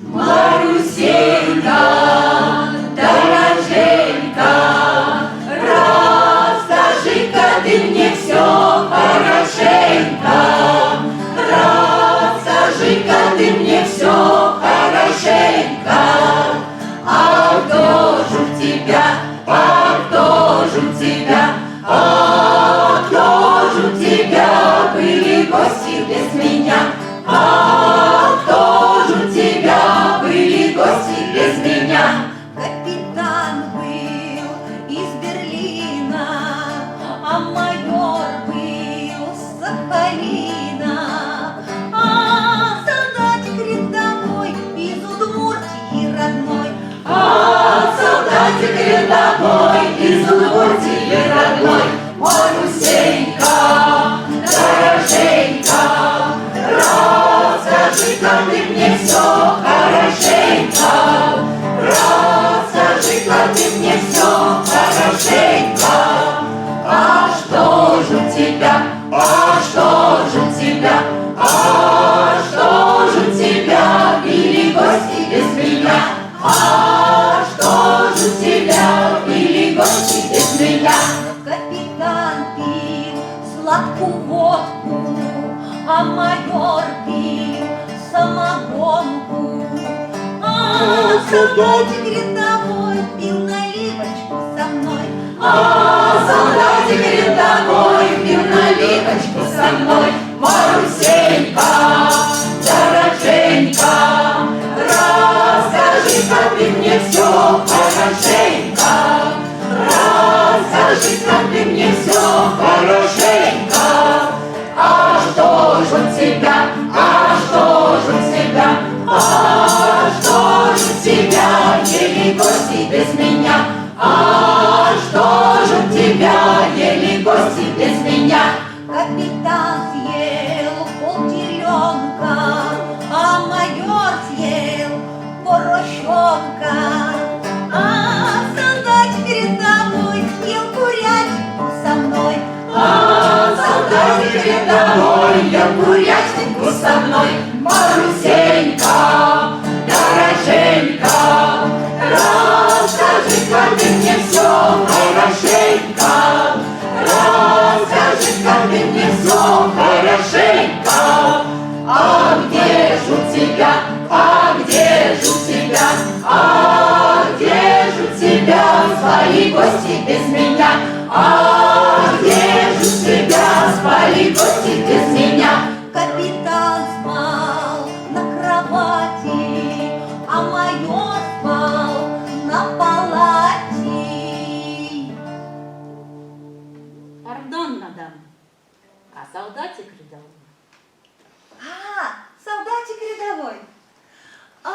Марусенька, дороженька, расскажи-ка ты мне все хорошенько. Расскажи-ка ты мне все хорошенько. А кто же у тебя, а кто же у тебя, а кто же у тебя были гости без меня? А кто же у тебя были гости без меня? Капитан был из Берлина, а майор был с Сахалина, а солдатик рядовой из Удмуртии родной. А солдатик рядовой из Удмуртии родной. Марусенька, дороженька, расскажи-ка ты мне все хорошенько. Расскажи-ка ты мне все хорошенько. А что же у тебя, а что же у тебя, а что же у тебя были гости без меня? А что же у тебя были гости без меня? Капитан пил сладкую водку, а майор пил самогонку. А солдатик рядовой пил наливочку со мной. А солдатик рядовой пил наливочку со мной. Марусенька, дороженька, расскажи-ка ты мне все хорошенько. Расскажи-ка ты мне все хорошенько. А что же у тебя, а что же у тебя, а что же у тебя ели гости без меня? А что же у тебя ели гости без меня? Капитан съел полтеленка, а майор съел поросенка. А солдатик рядовой ел курятинку со мной. А солдатик рядовой ел курятинку со мной. Марусенька, дороженька, расскажи-ка ты мне все хорошенько. Расскажи-ка ты мне все хорошенько. А где же у тебя, а где же у тебя, а где же у тебя свои гости без меня? А где же у тебя спали гости без меня? Капитан спал на кровати, а майор спал на палате. Пардон, мадам, а солдатик рядовой? А, солдатик рядовой. А